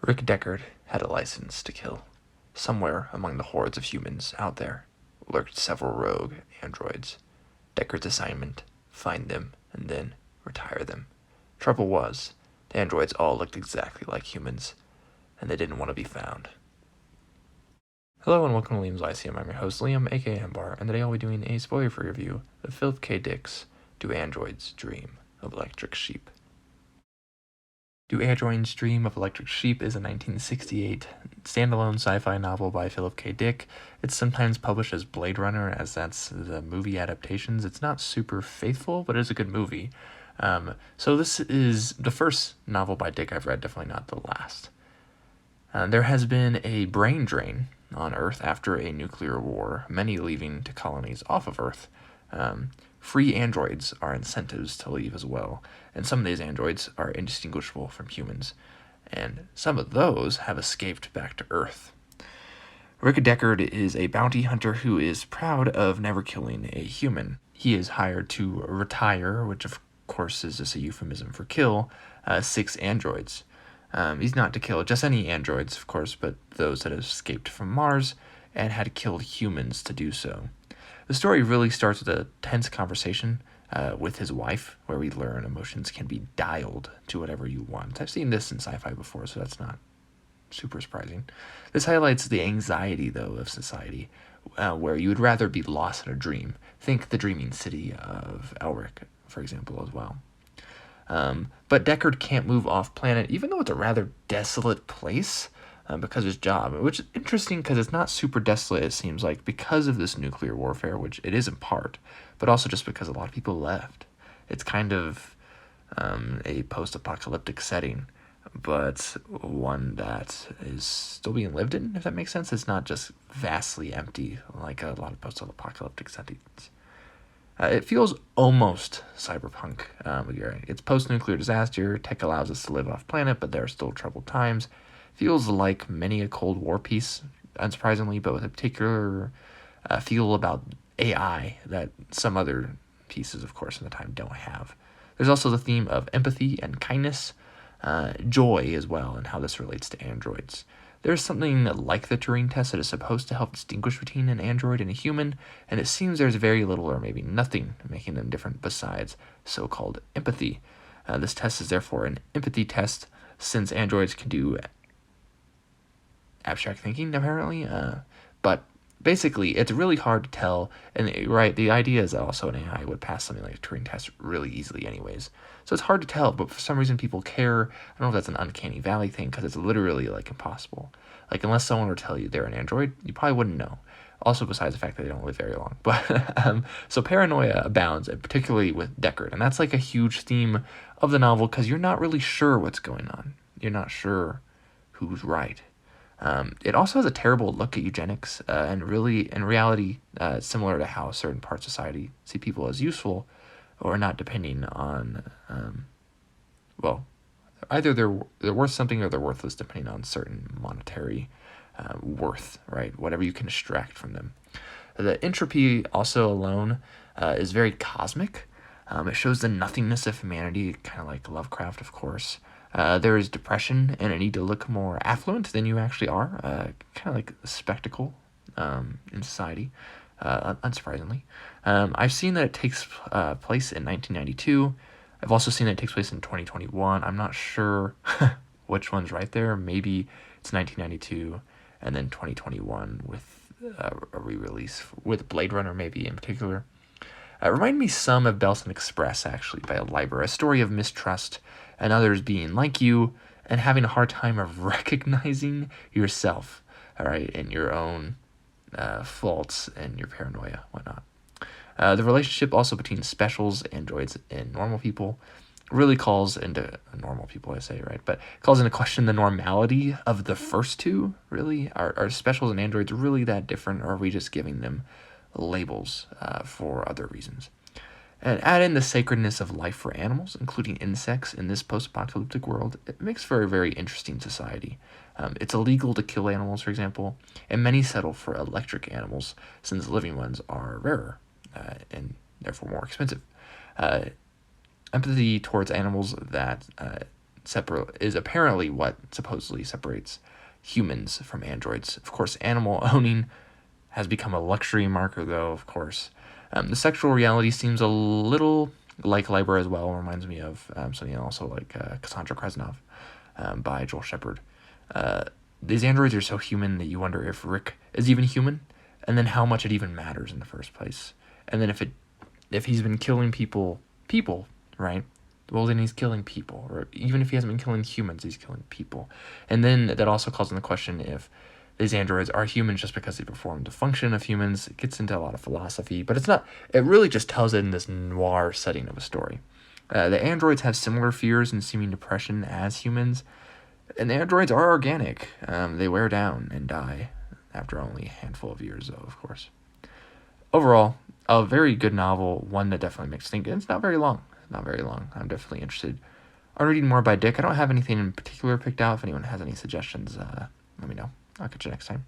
Rick Deckard had a license to kill. Somewhere among the hordes of humans out there lurked several rogue androids. Deckard's assignment: find them and then retire them. Trouble was, the androids all looked exactly like humans, and they didn't want to be found. Hello and welcome to Liam's Lyceum. I'm your host Liam, aka Hembar, and today I'll be doing a spoiler-free review of Philip K. Dick's Do Androids Dream of Electric Sheep? Do Androids Dream of Electric Sheep is a 1968 standalone sci-fi novel by Philip K. Dick. It's sometimes published as Blade Runner, as that's the movie adaptations. It's not super faithful, but it's a good movie. So this is the first novel by Dick I've read, definitely not the last. There has been a brain drain on Earth after a nuclear war, many leaving to colonies off of Earth. Free androids are incentives to leave as well, and some of these androids are indistinguishable from humans, and some of those have escaped back to Earth. Rick Deckard is a bounty hunter who is proud of never killing a human. He is hired to retire, which of course is just a euphemism for kill, 6 androids. He's not to kill just any androids, of course, but those that have escaped from Mars and had killed humans to do so. The story really starts with a tense conversation with his wife, where we learn emotions can be dialed to whatever you want. I've seen this in sci-fi before, so that's not super surprising. This highlights the anxiety, though, of society, where you would rather be lost in a dream. Think the dreaming city of Elric, for example, as well. But Deckard can't move off planet, even though it's a rather desolate place, because of his job, which is interesting because it's not super desolate, it seems like, because of this nuclear warfare, which it is in part, but also just because a lot of people left. It's kind of a post-apocalyptic setting, but one that is still being lived in, if that makes sense. It's not just vastly empty like a lot of post-apocalyptic settings. It feels almost cyberpunk. It's post-nuclear disaster. Tech allows us to live off planet, but there are still troubled times. Feels like many a Cold War piece, unsurprisingly, but with a particular feel about AI that some other pieces, of course, in the time don't have. There's also the theme of empathy and kindness, joy as well, and how this relates to androids. There's something like the Turing test that is supposed to help distinguish between an android and a human, and it seems there's very little or maybe nothing making them different besides so-called empathy. This test is therefore an empathy test, since androids can do abstract thinking, apparently, but basically it's really hard to tell, and the idea is that also an AI would pass something like a Turing test really easily anyways, so it's hard to tell, but for some reason people care. I don't know if that's an uncanny valley thing, because it's literally like impossible. Like, unless someone were to tell you they're an android, you probably wouldn't know, also besides the fact that they don't live very long. But so paranoia abounds, and particularly with Deckard, and that's like a huge theme of the novel, because you're not really sure what's going on. You're not sure who's right. It also has a terrible look at eugenics, and really, in reality, similar to how certain parts of society see people as useful or not, depending on, either they're worth something or they're worthless, depending on certain monetary worth, right? Whatever you can extract from them. The entropy also alone is very cosmic. It shows the nothingness of humanity, kind of like Lovecraft, of course. There is depression and a need to look more affluent than you actually are, kind of like a spectacle in society, unsurprisingly. I've seen that it takes place in 1992. I've also seen that it takes place in 2021. I'm not sure which one's right there. Maybe it's 1992 and then 2021 with a re-release with Blade Runner, maybe in particular. Remind me some of Belson Express, actually, by Liber, a story of mistrust and others being like you and having a hard time of recognizing yourself, all right, and your own faults and your paranoia, whatnot. The relationship also between specials, androids, and normal people really calls into normal people, I say, right? But calls into question the normality of the first two, really. Are specials and androids really that different, or are we just giving them labels for other reasons? And add in the sacredness of life for animals, including insects, in this post-apocalyptic world. It makes for a very interesting society. It's illegal to kill animals, for example, and many settle for electric animals, since living ones are rarer and therefore more expensive. Empathy towards animals that is apparently what supposedly separates humans from androids. Of course, animal owning has become a luxury marker, though, of course. The sexual reality seems a little like Libra as well. Reminds me of something also like Cassandra Kresnov by Joel Shepard. These androids are so human that you wonder if Rick is even human, and then how much it even matters in the first place. And then if he's been killing people, right? Well, then he's killing people. Or even if he hasn't been killing humans, he's killing people. And then that also calls into question if these androids are humans just because they perform the function of humans. It gets into a lot of philosophy, but it's not. It really just tells it in this noir setting of a story. The androids have similar fears and seeming depression as humans, and the androids are organic. They wear down and die after only a handful of years, though, of course. Overall, a very good novel, one that definitely makes you think. It's not very long. Not very long. I'm definitely interested on reading more by Dick. I don't have anything in particular picked out. If anyone has any suggestions, let me know. I'll catch you next time.